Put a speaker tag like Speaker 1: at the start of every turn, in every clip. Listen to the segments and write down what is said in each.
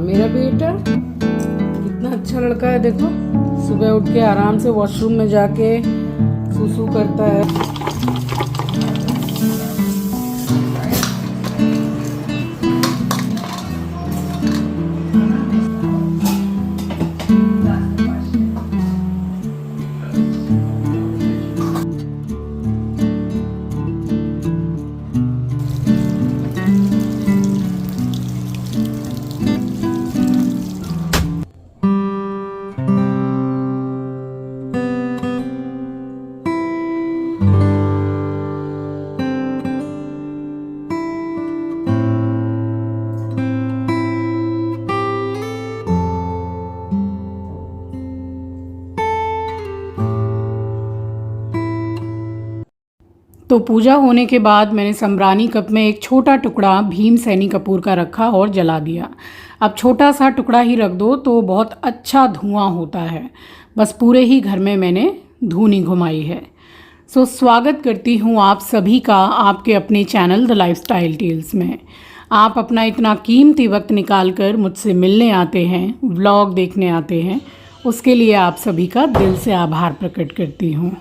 Speaker 1: मेरा बेटा कितना अच्छा लड़का है, देखो सुबह उठ के आराम से वॉशरूम में जाके सुसु करता है। तो पूजा होने के बाद मैंने सम्रानी कप में एक छोटा टुकड़ा भीम सैनी कपूर का रखा और जला दिया। अब छोटा सा टुकड़ा ही रख दो तो बहुत अच्छा धुआं होता है। बस पूरे ही घर में मैंने धूनी घुमाई है। सो स्वागत करती हूँ आप सभी का आपके अपने चैनल द लाइफस्टाइल टेल्स में। आप अपना इतना कीमती वक्त निकाल कर मुझसे मिलने आते हैं, व्लॉग देखने आते हैं, उसके लिए आप सभी का दिल से आभार प्रकट करती हूँ।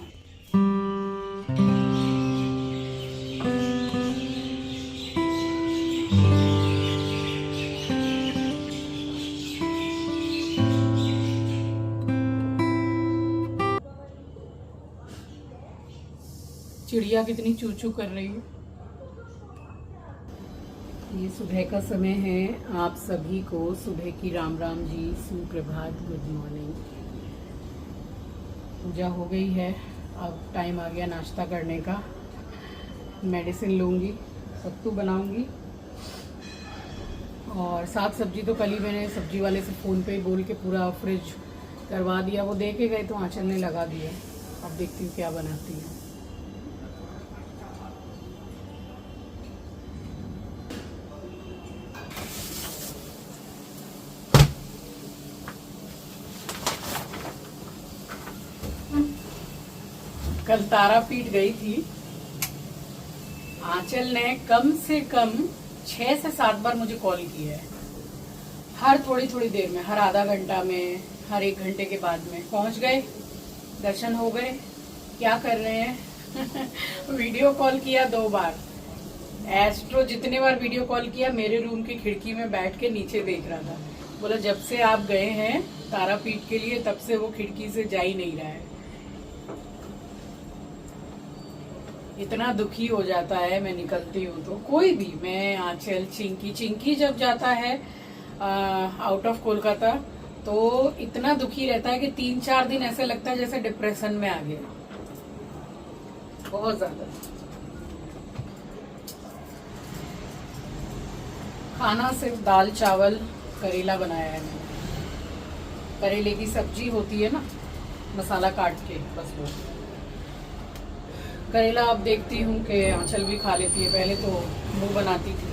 Speaker 1: चिड़िया कितनी चू चू कर रही है। ये सुबह का समय है। आप सभी को सुबह की राम राम जी, सुप्रभात, गुड मॉर्निंग। पूजा हो गई है, अब टाइम आ गया नाश्ता करने का। मेडिसिन लूँगी, सत्तू बनाऊँगी और साग सब्जी तो कल ही मैंने सब्जी वाले से फ़ोन पे बोल के पूरा फ्रिज करवा दिया। वो दे के गए तो आंचल ने लगा दिया। अब देखती हूँ क्या बनाती है। कल तारापीठ गई थी। आंचल ने कम से कम 6 से 7 बार मुझे कॉल किया है। हर थोड़ी थोड़ी देर में, हर आधा घंटा में, हर 1 घंटे के बाद में। पहुंच गए, दर्शन हो गए, क्या कर रहे हैं वीडियो कॉल किया 2 बार। एस्ट्रो जितने बार वीडियो कॉल किया मेरे रूम की खिड़की में बैठ के नीचे देख रहा था। बोला जब से आप गए हैं तारापीठ के लिए तब से वो खिड़की से जा ही नहीं रहा है। इतना दुखी हो जाता है। मैं निकलती हूँ तो कोई भी, मैं, आंचल, चिंकी जब जाता है आउट ऑफ कोलकाता तो इतना दुखी रहता है कि 3-4 दिन ऐसे लगता है जैसे डिप्रेशन में आ गया, बहुत ज्यादा। खाना सिर्फ दाल चावल करेला बनाया है मैंने। करेले की सब्जी होती है ना, मसाला काट के, बस वो करेला। अब देखती हूँ कि आंचल भी खा लेती है। पहले तो मुंह बनाती थी।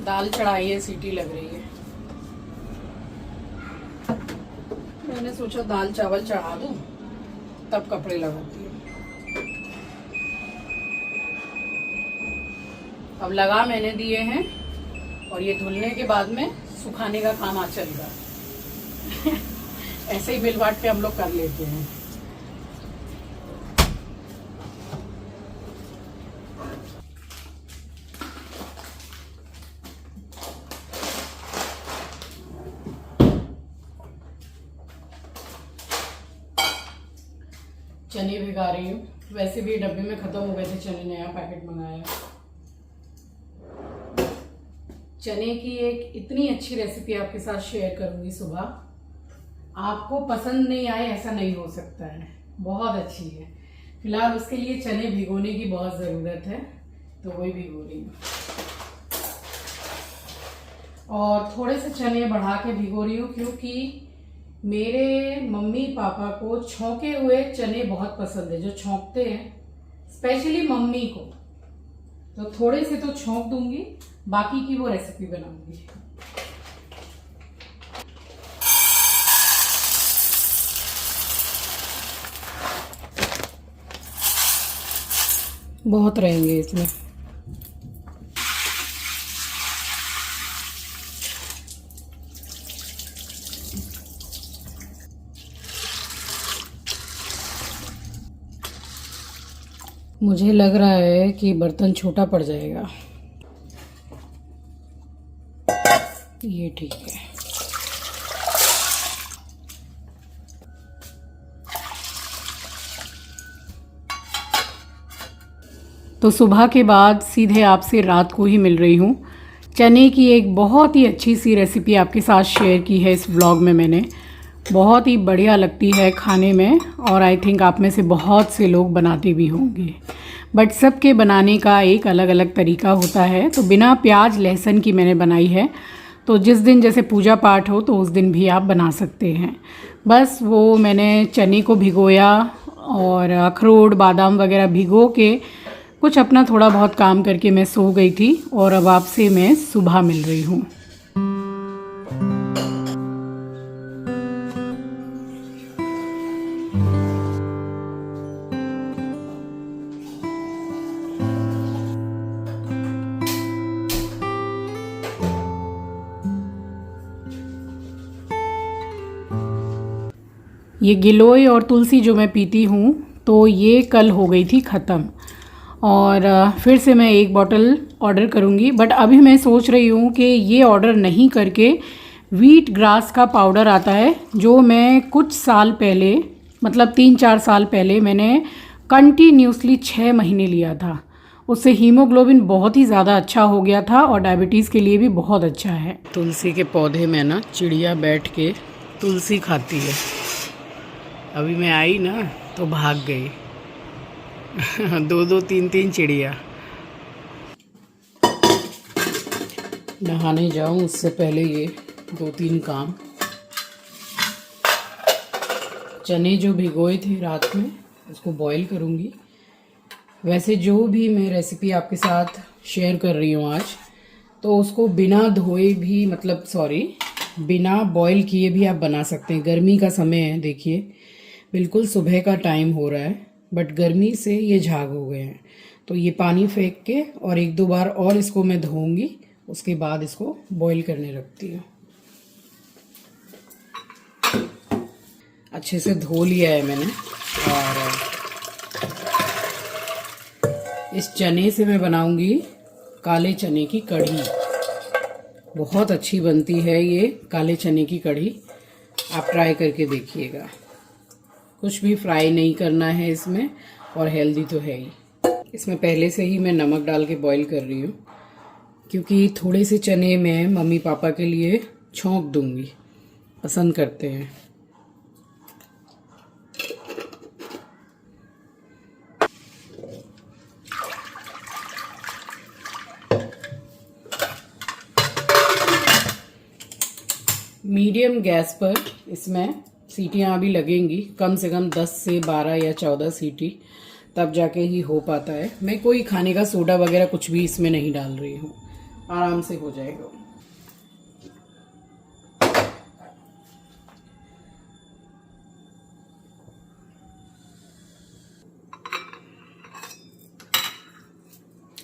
Speaker 1: दाल चढ़ाई है, सीटी लग रही है। मैंने सोचा दाल चावल चढ़ा दूं तब कपड़े लगाती हूँ। अब लगा मैंने दिए हैं और ये धुलने के बाद में सुखाने का काम आंचल का ऐसे ही मिल बांट के हम लोग कर लेते हैं। चने भिगा रही हूँ। वैसे भी डब्बे में खत्म हो गए थे चने, नया पैकेट मंगाया। चने की एक इतनी अच्छी रेसिपी आपके साथ शेयर करूंगी सुबह। आपको पसंद नहीं आए ऐसा नहीं हो सकता है, बहुत अच्छी है। फिलहाल उसके लिए चने भिगोने की बहुत ज़रूरत है तो वही भिगो रही हूँ। और थोड़े से चने बढ़ा के भिगो रही हूँ क्योंकि मेरे मम्मी पापा को छौंके हुए चने बहुत पसंद है। जो छौंकते हैं, स्पेशली मम्मी को, तो थोड़े से तो छौंक दूंगी, बाकी की वो रेसिपी बनाऊंगी। बहुत रहेंगे इसमें। मुझे लग रहा है कि बर्तन छोटा पड़ जाएगा। ये ठीक है। तो सुबह के बाद सीधे आपसे रात को ही मिल रही हूँ। चने की एक बहुत ही अच्छी सी रेसिपी आपके साथ शेयर की है इस व्लॉग में मैंने। बहुत ही बढ़िया लगती है खाने में और आई थिंक आप में से बहुत से लोग बनाते भी होंगे, बट सबके बनाने का एक अलग अलग तरीका होता है। तो बिना प्याज लहसुन की मैंने बनाई है। तो जिस दिन जैसे पूजा पाठ हो तो उस दिन भी आप बना सकते हैं। बस वो मैंने चने को भिगोया और अखरोट बादाम वगैरह भिगो के कुछ अपना थोड़ा बहुत काम करके मैं सो गई थी और अब आपसे मैं सुबह मिल रही हूँ। ये गिलोय और तुलसी जो मैं पीती हूँ तो ये कल हो गई थी ख़त्म और फिर से मैं एक बॉटल ऑर्डर करूँगी। बट अभी मैं सोच रही हूँ कि ये ऑर्डर नहीं करके व्हीट ग्रास का पाउडर आता है जो मैं कुछ साल पहले मतलब 3-4 साल पहले मैंने कंटिन्यूसली 6 महीने लिया था। उससे हीमोग्लोबिन बहुत ही ज़्यादा अच्छा हो गया था और डायबिटीज़ के लिए भी बहुत अच्छा है। तुलसी के पौधे में ना चिड़िया बैठ के तुलसी खाती है। अभी मैं आई ना तो भाग गई 2-2 3-3 चिड़िया। नहाने जाऊं उससे पहले ये 2-3 काम। चने जो भिगोए थे रात में उसको बॉईल करूंगी। वैसे जो भी मैं रेसिपी आपके साथ शेयर कर रही हूँ आज, तो उसको बिना धोए भी बिना बॉईल किए भी आप बना सकते हैं। गर्मी का समय है, देखिए बिल्कुल सुबह का टाइम हो रहा है बट गर्मी से ये झाग हो गए हैं। तो ये पानी फेंक के और 1-2 बार और इसको मैं धोऊंगी, उसके बाद इसको बॉईल करने रखती हूँ। अच्छे से धो लिया है मैंने और इस चने से मैं बनाऊंगी काले चने की कढ़ी। बहुत अच्छी बनती है ये काले चने की कढ़ी, आप ट्राई करके देखिएगा। कुछ भी फ्राई नहीं करना है इसमें और हेल्दी तो है ही। इसमें पहले से ही मैं नमक डाल के बॉईल कर रही हूँ क्योंकि थोड़े से चने मैं मम्मी पापा के लिए छौंक दूंगी, पसंद करते हैं। मीडियम गैस पर इसमें सीटियाँ अभी लगेंगी, कम से कम 10 से 12 या 14 सीटी, तब जाके ही हो पाता है। मैं कोई खाने का सोडा वगैरह कुछ भी इसमें नहीं डाल रही हूँ, आराम से हो जाएगा।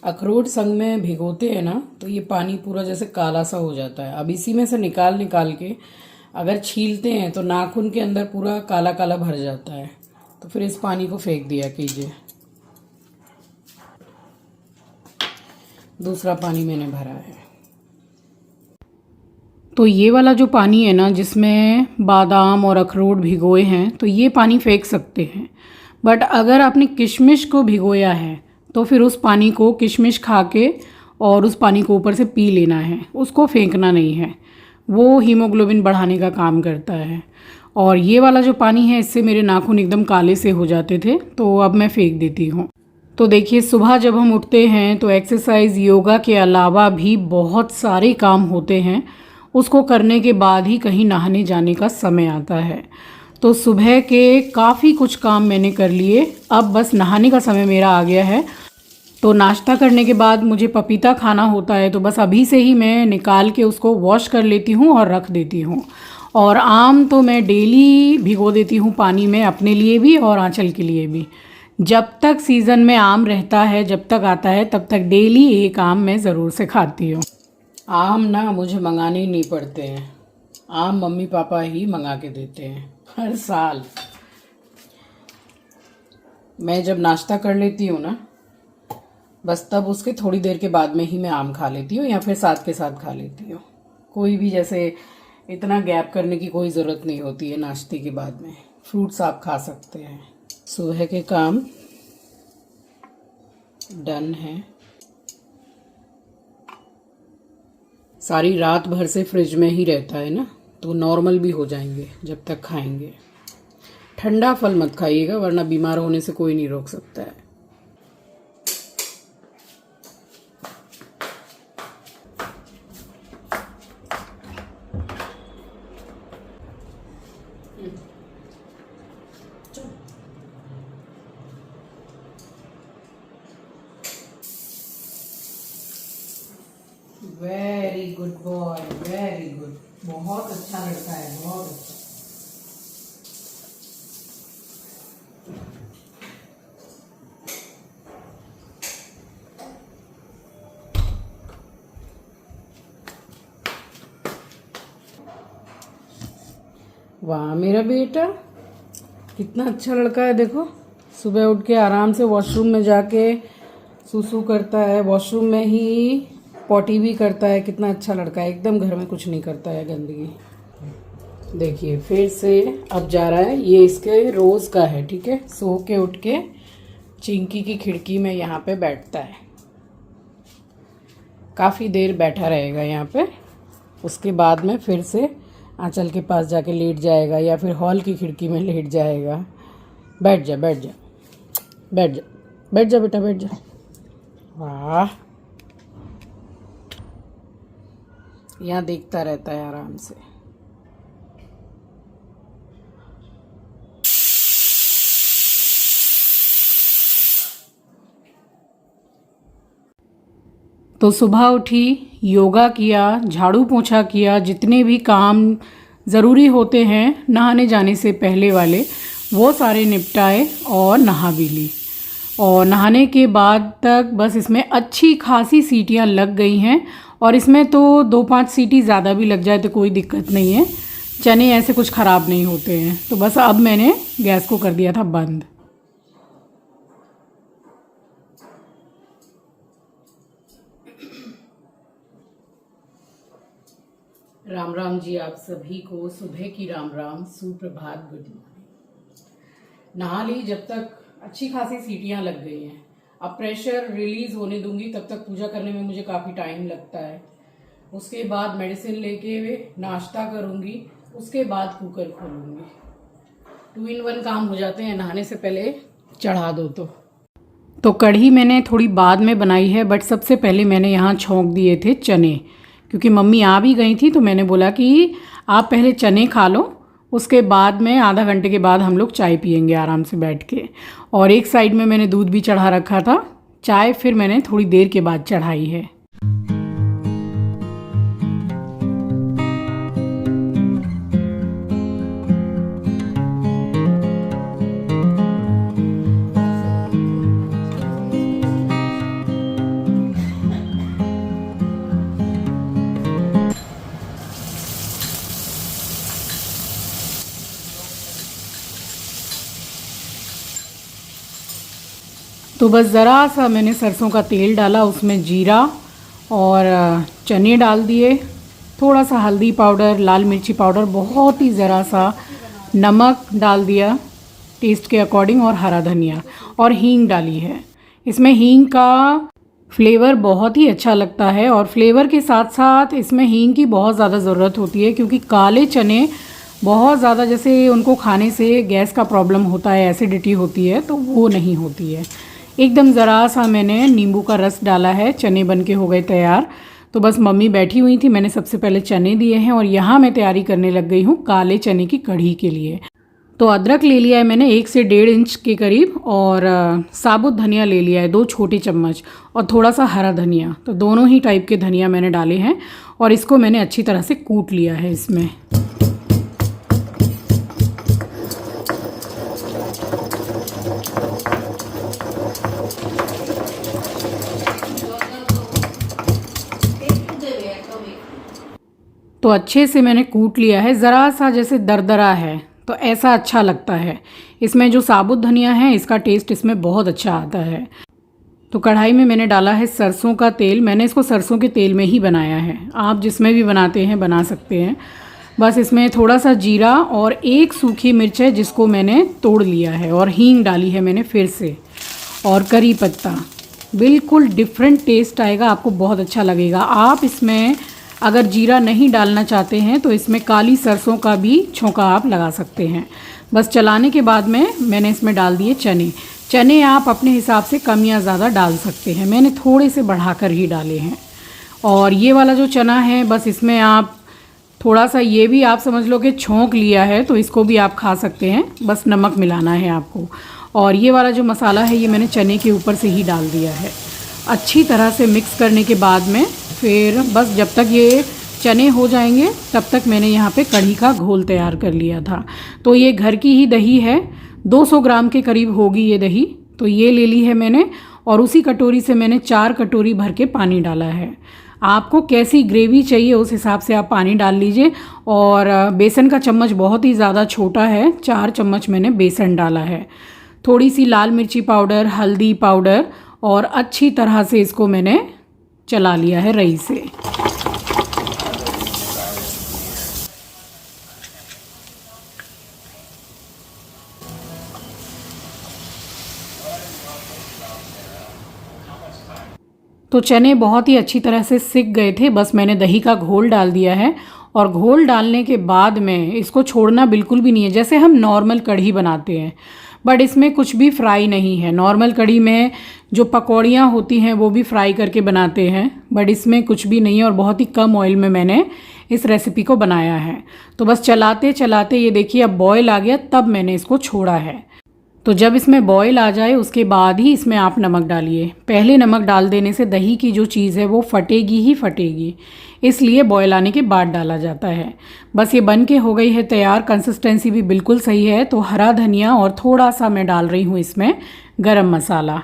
Speaker 1: अखरोट संग में भिगोते हैं ना तो ये पानी पूरा जैसे काला सा हो जाता है। अब इसी में से निकाल के अगर छीलते हैं तो नाखून के अंदर पूरा काला काला भर जाता है। तो फिर इस पानी को फेंक दिया कीजिए। दूसरा पानी मैंने भरा है। तो ये वाला जो पानी है ना जिसमें बादाम और अखरोट भिगोए हैं, तो ये पानी फेंक सकते हैं। बट अगर आपने किशमिश को भिगोया है तो फिर उस पानी को किशमिश खा के और उस पानी को ऊपर से पी लेना है, उसको फेंकना नहीं है। वो हीमोग्लोबिन बढ़ाने का काम करता है। और ये वाला जो पानी है इससे मेरे नाखून एकदम काले से हो जाते थे, तो अब मैं फेंक देती हूँ। तो देखिए सुबह जब हम उठते हैं तो एक्सरसाइज योगा के अलावा भी बहुत सारे काम होते हैं, उसको करने के बाद ही कहीं नहाने जाने का समय आता है। तो सुबह के काफ़ी कुछ काम मैंने कर लिए, अब बस नहाने का समय मेरा आ गया है। तो नाश्ता करने के बाद मुझे पपीता खाना होता है, तो बस अभी से ही मैं निकाल के उसको वॉश कर लेती हूँ और रख देती हूँ। और आम तो मैं डेली भिगो देती हूँ पानी में, अपने लिए भी और आंचल के लिए भी। जब तक सीज़न में आम रहता है, जब तक आता है तब तक डेली एक आम मैं ज़रूर से खाती हूँ। आम ना मुझे मंगाने ही नहीं पड़ते हैं, आम मम्मी पापा ही मंगा के देते हैं हर साल। मैं जब नाश्ता कर लेती हूँ ना, बस तब उसके थोड़ी देर के बाद में ही मैं आम खा लेती हूँ या फिर साथ के साथ खा लेती हूँ। कोई भी जैसे इतना गैप करने की कोई ज़रूरत नहीं होती है नाश्ते के बाद में। फ्रूट्स आप खा सकते हैं। सुबह के काम डन है। सारी रात भर से फ्रिज में ही रहता है ना, तो नॉर्मल भी हो जाएंगे जब तक खाएंगे। ठंडा फल मत खाइएगा वरना बीमार होने से कोई नहीं रोक सकता है। Very good boy, very good. बहुत अच्छा लड़का है, बहुत अच्छा। वाह मेरा बेटा, कितना अच्छा लड़का है। देखो सुबह उठ के आराम से वॉशरूम में जाके सुसु करता है, वॉशरूम में ही पॉटी भी करता है। कितना अच्छा लड़का है, एकदम घर में कुछ नहीं करता है गंदगी। देखिए फिर से अब जा रहा है। ये इसके रोज़ का है, ठीक है। सो के उठ के चिंकी की खिड़की में यहाँ पे बैठता है। काफ़ी देर बैठा रहेगा यहाँ पे। उसके बाद में फिर से आंचल के पास जाके लेट जाएगा या फिर हॉल की खिड़की में लेट जाएगा। बैठ जा बैठ जा बैठ जा बैठ जा बेटा, बैठ जा। वाह, यहाँ देखता रहता है आराम से। तो सुबह उठी, योगा किया, झाड़ू पोछा किया, जितने भी काम ज़रूरी होते हैं नहाने जाने से पहले वाले वो सारे निपटाए और नहा भी ली। और नहाने के बाद तक बस इसमें अच्छी खासी सीटियां लग गई हैं। और इसमें तो 2-5 सीटी ज़्यादा भी लग जाए तो कोई दिक्कत नहीं है। चने ऐसे कुछ ख़राब नहीं होते हैं। तो बस अब मैंने गैस को कर दिया था बंद। राम राम जी आप सभी को, सुबह की राम राम, सुप्रभात, गुड मॉर्निंग। नहा ली जब तक अच्छी खासी सीटियां लग गई हैं। अब प्रेशर रिलीज होने दूंगी, तब तक पूजा करने में मुझे काफ़ी टाइम लगता है। उसके बाद मेडिसिन लेके नाश्ता करूंगी, उसके बाद कुकर खोलूंगी। 2 in 1 काम हो जाते हैं। नहाने से पहले चढ़ा दो तो कढ़ी मैंने थोड़ी बाद में बनाई है, बट सबसे पहले मैंने यहाँ छौंक दिए थे चने, क्योंकि मम्मी आ भी गई थी। तो मैंने बोला कि आप पहले चने खा लो, उसके बाद में आधा घंटे के बाद हम लोग चाय पियेंगे आराम से बैठ के। और एक साइड में मैंने दूध भी चढ़ा रखा था। चाय फिर मैंने थोड़ी देर के बाद चढ़ाई है। तो बस ज़रा सा मैंने सरसों का तेल डाला, उसमें जीरा और चने डाल दिए, थोड़ा सा हल्दी पाउडर, लाल मिर्ची पाउडर, बहुत ही ज़रा सा नमक डाल दिया टेस्ट के अकॉर्डिंग, और हरा धनिया और हींग डाली है। इसमें हींग का फ्लेवर बहुत ही अच्छा लगता है। और फ्लेवर के साथ साथ इसमें हींग की बहुत ज़्यादा ज़रूरत होती है, क्योंकि काले चने बहुत ज़्यादा जैसे उनको खाने से गैस का प्रॉब्लम होता है, एसिडिटी होती है, तो वो नहीं होती है। एकदम ज़रा सा मैंने नींबू का रस डाला है। चने बन के हो गए तैयार। तो बस मम्मी बैठी हुई थी, मैंने सबसे पहले चने दिए हैं और यहाँ मैं तैयारी करने लग गई हूँ काले चने की कढ़ी के लिए। तो अदरक ले लिया है मैंने 1 से 1.5 इंच के करीब, और साबुत धनिया ले लिया है 2 छोटे चम्मच, और थोड़ा सा हरा धनिया। तो दोनों ही टाइप के धनिया मैंने डाले हैं और इसको मैंने अच्छी तरह से कूट लिया है इसमें। तो अच्छे से मैंने कूट लिया है। ज़रा सा जैसे दरदरा है, तो ऐसा अच्छा लगता है। इसमें जो साबुत धनिया है इसका टेस्ट इसमें बहुत अच्छा आता है। तो कढ़ाई में मैंने डाला है सरसों का तेल। मैंने इसको सरसों के तेल में ही बनाया है, आप जिसमें भी बनाते हैं बना सकते हैं। बस इसमें थोड़ा सा जीरा और एक सूखी मिर्च है जिसको मैंने तोड़ लिया है, और हींग डाली है मैंने फिर से, और करी पत्ता। बिल्कुल डिफरेंट टेस्ट आएगा, आपको बहुत अच्छा लगेगा। आप इसमें अगर जीरा नहीं डालना चाहते हैं तो इसमें काली सरसों का भी छौंका आप लगा सकते हैं। बस चलाने के बाद में मैंने इसमें डाल दिए चने। चने आप अपने हिसाब से कम या ज़्यादा डाल सकते हैं, मैंने थोड़े से बढ़ाकर ही डाले हैं। और ये वाला जो चना है बस इसमें आप थोड़ा सा ये भी आप समझ लो कि छौंक लिया है, तो इसको भी आप खा सकते हैं। बस नमक मिलाना है आपको। और ये वाला जो मसाला है ये मैंने चने के ऊपर से ही डाल दिया है। अच्छी तरह से मिक्स करने के बाद में फिर बस जब तक ये चने हो जाएंगे तब तक मैंने यहाँ पे कढ़ी का घोल तैयार कर लिया था। तो ये घर की ही दही है, 200 ग्राम के करीब होगी ये दही। तो ये ले ली है मैंने, और उसी कटोरी से मैंने 4 कटोरी भर के पानी डाला है। आपको कैसी ग्रेवी चाहिए उस हिसाब से आप पानी डाल लीजिए। और बेसन का चम्मच बहुत ही ज़्यादा छोटा है, 4 चम्मच मैंने बेसन डाला है। थोड़ी सी लाल मिर्ची पाउडर, हल्दी पाउडर, और अच्छी तरह से इसको मैंने चला लिया है रई से। तो चने बहुत ही अच्छी तरह से सिक गए थे, बस मैंने दही का घोल डाल दिया है। और घोल डालने के बाद में इसको छोड़ना बिल्कुल भी नहीं है, जैसे हम नॉर्मल कढ़ी बनाते हैं, बट इसमें कुछ भी फ्राई नहीं है। नॉर्मल कढ़ी में जो पकौड़ियाँ होती हैं वो भी फ्राई करके बनाते हैं, बट इसमें कुछ भी नहीं है। और बहुत ही कम ऑयल में मैंने इस रेसिपी को बनाया है। तो बस चलाते चलाते ये देखिए अब बॉयल आ गया, तब मैंने इसको छोड़ा है। तो जब इसमें बॉयल आ जाए उसके बाद ही इसमें आप नमक डालिए। पहले नमक डाल देने से दही की जो चीज़ है वो फटेगी ही फटेगी, इसलिए बॉयल आने के बाद डाला जाता है। बस ये बन के हो गई है तैयार, कंसिस्टेंसी भी बिल्कुल सही है। तो हरा धनिया और थोड़ा सा मैं डाल रही हूँ इसमें गरम मसाला,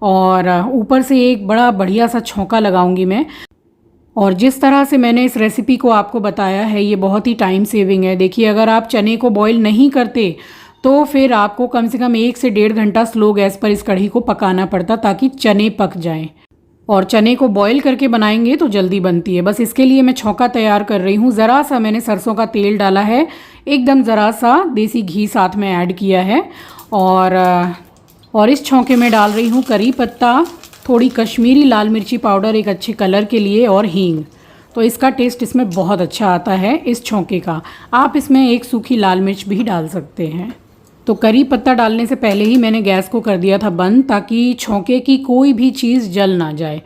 Speaker 1: और ऊपर से एक बड़ा बढ़िया सा छौंका लगाऊंगी मैं। और जिस तरह से मैंने इस रेसिपी को आपको बताया है ये बहुत ही टाइम सेविंग है। देखिए अगर आप चने को बॉईल नहीं करते तो फिर आपको कम से कम 1 से 1.5 घंटा स्लो गैस पर इस कढ़ी को पकाना पड़ता ताकि चने पक जाएं। और चने को बॉईल करके बनाएंगे तो जल्दी बनती है। बस इसके लिए मैं छौंका तैयार कर रही हूँ। ज़रा सा मैंने सरसों का तेल डाला है, एकदम ज़रा सा देसी घी साथ में ऐड किया है। और इस छौंके में डाल रही हूँ करी पत्ता, थोड़ी कश्मीरी लाल मिर्ची पाउडर एक अच्छे कलर के लिए, और हींग। तो इसका टेस्ट इसमें बहुत अच्छा आता है इस छौंके का। आप इसमें एक सूखी लाल मिर्च भी डाल सकते हैं। तो करी पत्ता डालने से पहले ही मैंने गैस को कर दिया था बंद, ताकि छौंके की कोई भी चीज़ जल ना जाए।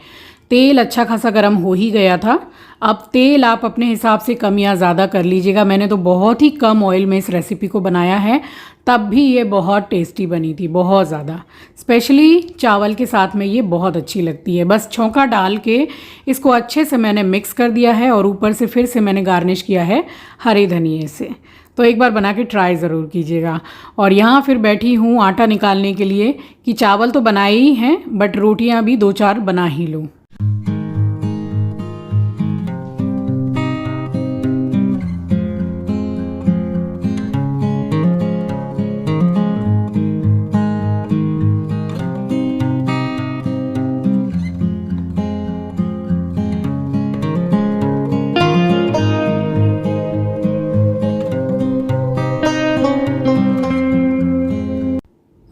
Speaker 1: तेल अच्छा खासा गर्म हो ही गया था। अब तेल आप अपने हिसाब से कम या ज़्यादा कर लीजिएगा। मैंने तो बहुत ही कम ऑयल में इस रेसिपी को बनाया है, तब भी ये बहुत टेस्टी बनी थी, बहुत ज़्यादा। स्पेशली चावल के साथ में ये बहुत अच्छी लगती है। बस छौंका डाल के इसको अच्छे से मैंने मिक्स कर दिया है, और ऊपर से फिर से मैंने गार्निश किया है हरे धनिए से। तो एक बार बना के ट्राई ज़रूर कीजिएगा। और यहाँ फिर बैठी हूँ आटा निकालने के लिए कि चावल तो बनाए ही हैं, बट रोटियाँ भी 2-4 बना ही लूँ।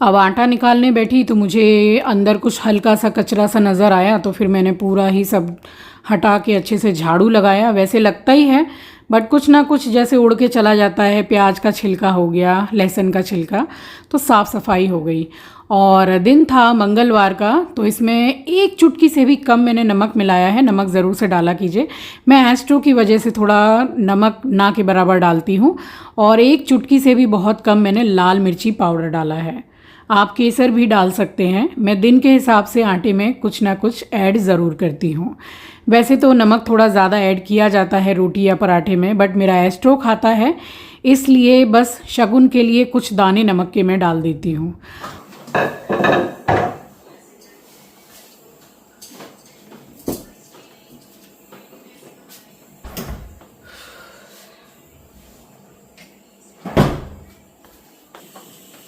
Speaker 1: अब आटा निकालने बैठी तो मुझे अंदर कुछ हल्का सा कचरा सा नज़र आया, तो फिर मैंने पूरा ही सब हटा के अच्छे से झाड़ू लगाया। वैसे लगता ही है, बट कुछ ना कुछ जैसे उड़ के चला जाता है। प्याज का छिलका हो गया, लहसुन का छिलका, तो साफ़ सफाई हो गई। और दिन था मंगलवार का, तो इसमें एक चुटकी से भी कम मैंने नमक मिलाया है। नमक ज़रूर से डाला कीजिए, मैं एस्ट्रो की वजह से थोड़ा नमक ना के बराबर डालती हूँ। और एक चुटकी से भी बहुत कम मैंने लाल मिर्ची पाउडर डाला है। आप केसर भी डाल सकते हैं। मैं दिन के हिसाब से आटे में कुछ ना कुछ ऐड ज़रूर करती हूँ। वैसे तो नमक थोड़ा ज़्यादा ऐड किया जाता है रोटी या पराठे में, बट मेरा एस्ट्रो खाता है, इसलिए बस शगुन के लिए कुछ दाने नमक के मैं डाल देती हूँ।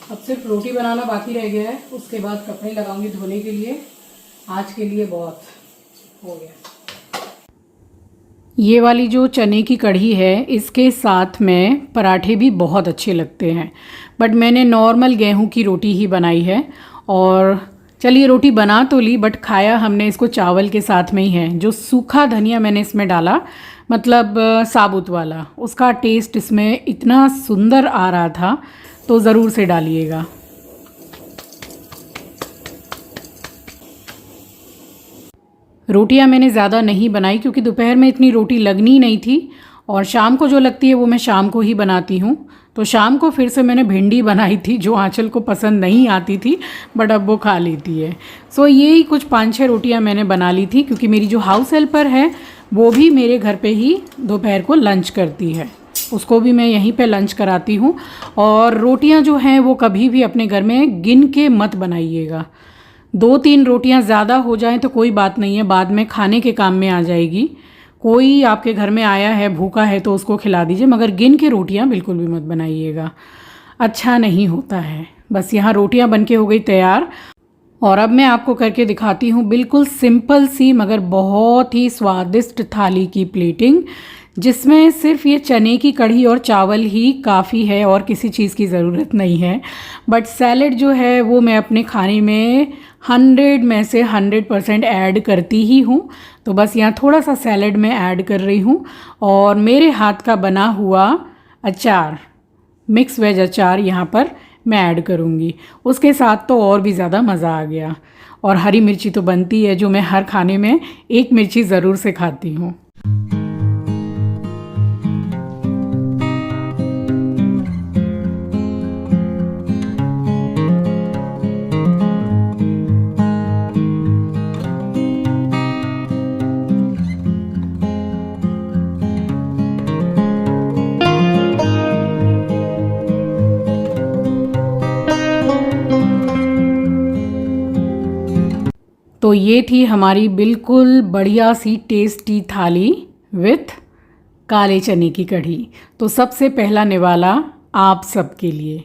Speaker 1: अब सिर्फ रोटी बनाना बाकी रह गया है, उसके बाद कपड़े लगाऊंगी धोने के लिए। आज के लिए बहुत हो गया। ये वाली जो चने की कढ़ी है, इसके साथ में पराठे भी बहुत अच्छे लगते हैं, बट मैंने नॉर्मल गेहूं की रोटी ही बनाई है। और चलिए रोटी बना तो ली, बट खाया हमने इसको चावल के साथ में ही है। जो सूखा धनिया मैंने इसमें डाला, मतलब साबुत वाला, उसका टेस्ट इसमें इतना सुंदर आ रहा था, तो ज़रूर से डालिएगा। रोटियां मैंने ज़्यादा नहीं बनाई क्योंकि दोपहर में इतनी रोटी लगनी नहीं थी, और शाम को जो लगती है वो मैं शाम को ही बनाती हूँ। तो शाम को फिर से मैंने भिंडी बनाई थी, जो आंचल को पसंद नहीं आती थी, बट अब वो खा लेती है। सो यही कुछ 5-6 रोटियां मैंने बना ली थी, क्योंकि मेरी जो हाउस हेल्पर है वो भी मेरे घर पे ही दोपहर को लंच करती है, उसको भी मैं यहीं पे लंच कराती हूँ। और रोटियां जो हैं वो कभी भी अपने घर में गिन के मत बनाइएगा। 2-3 रोटियां ज़्यादा हो जाएं तो कोई बात नहीं है, बाद में खाने के काम में आ जाएगी। कोई आपके घर में आया है, भूखा है, तो उसको खिला दीजिए, मगर गिन के रोटियां बिल्कुल भी मत बनाइएगा, अच्छा नहीं होता है। बस यहाँ रोटियां बनके हो गई तैयार, और अब मैं आपको करके दिखाती हूँ बिल्कुल सिंपल सी मगर बहुत ही स्वादिष्ट थाली की प्लेटिंग, जिसमें सिर्फ ये चने की कढ़ी और चावल ही काफ़ी है और किसी चीज़ की ज़रूरत नहीं है। बट सैलेड जो है वो मैं अपने खाने में 100 में से 100% ऐड करती ही हूँ, तो बस यहाँ थोड़ा सा सैलेड में ऐड कर रही हूँ। और मेरे हाथ का बना हुआ अचार, मिक्स वेज अचार यहाँ पर मैं ऐड करूँगी, उसके साथ तो और भी ज़्यादा मज़ा आ गया। और हरी मिर्ची तो बनती है, जो मैं हर खाने में 1 मिर्ची ज़रूर से खाती हूँ। तो ये थी हमारी बिल्कुल बढ़िया सी टेस्टी थाली विथ काले चने की कढ़ी। तो सबसे पहला निवाला आप सबके लिए।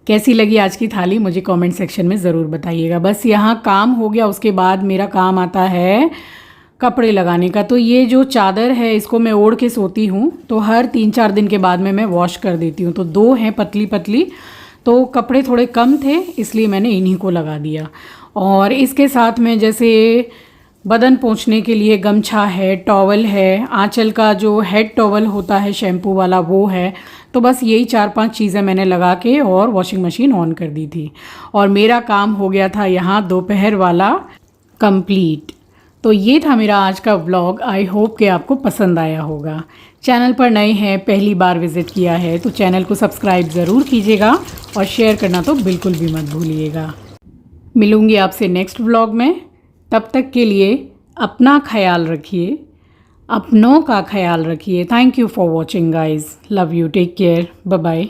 Speaker 1: कैसी लगी आज की थाली मुझे कमेंट सेक्शन में ज़रूर बताइएगा। बस यहाँ काम हो गया, उसके बाद मेरा काम आता है कपड़े लगाने का। तो ये जो चादर है इसको मैं ओढ़ के सोती हूँ, तो हर 3-4 दिन के बाद में मैं वॉश कर देती हूँ। तो 2 हैं पतली पतली, तो कपड़े थोड़े कम थे इसलिए मैंने इन्हीं को लगा दिया। और इसके साथ में जैसे बदन पोंछने के लिए गमछा है, टॉवल है, आंचल का जो हेड टॉवल होता है शैम्पू वाला वो है। तो बस यही 4-5 चीज़ें मैंने लगा के और वॉशिंग मशीन ऑन कर दी थी, और मेरा काम हो गया था यहाँ दोपहर वाला कंप्लीट। तो ये था मेरा आज का व्लॉग। आई होप कि आपको पसंद आया होगा। चैनल पर नए हैं, पहली बार विज़िट किया है, तो चैनल को सब्सक्राइब ज़रूर कीजिएगा और शेयर करना तो बिल्कुल भी मत भूलिएगा। मिलूँगी आपसे नेक्स्ट व्लॉग में, तब तक के लिए अपना ख्याल रखिए, अपनों का ख्याल रखिए। Thank you for watching guys, love you, take care, bye bye.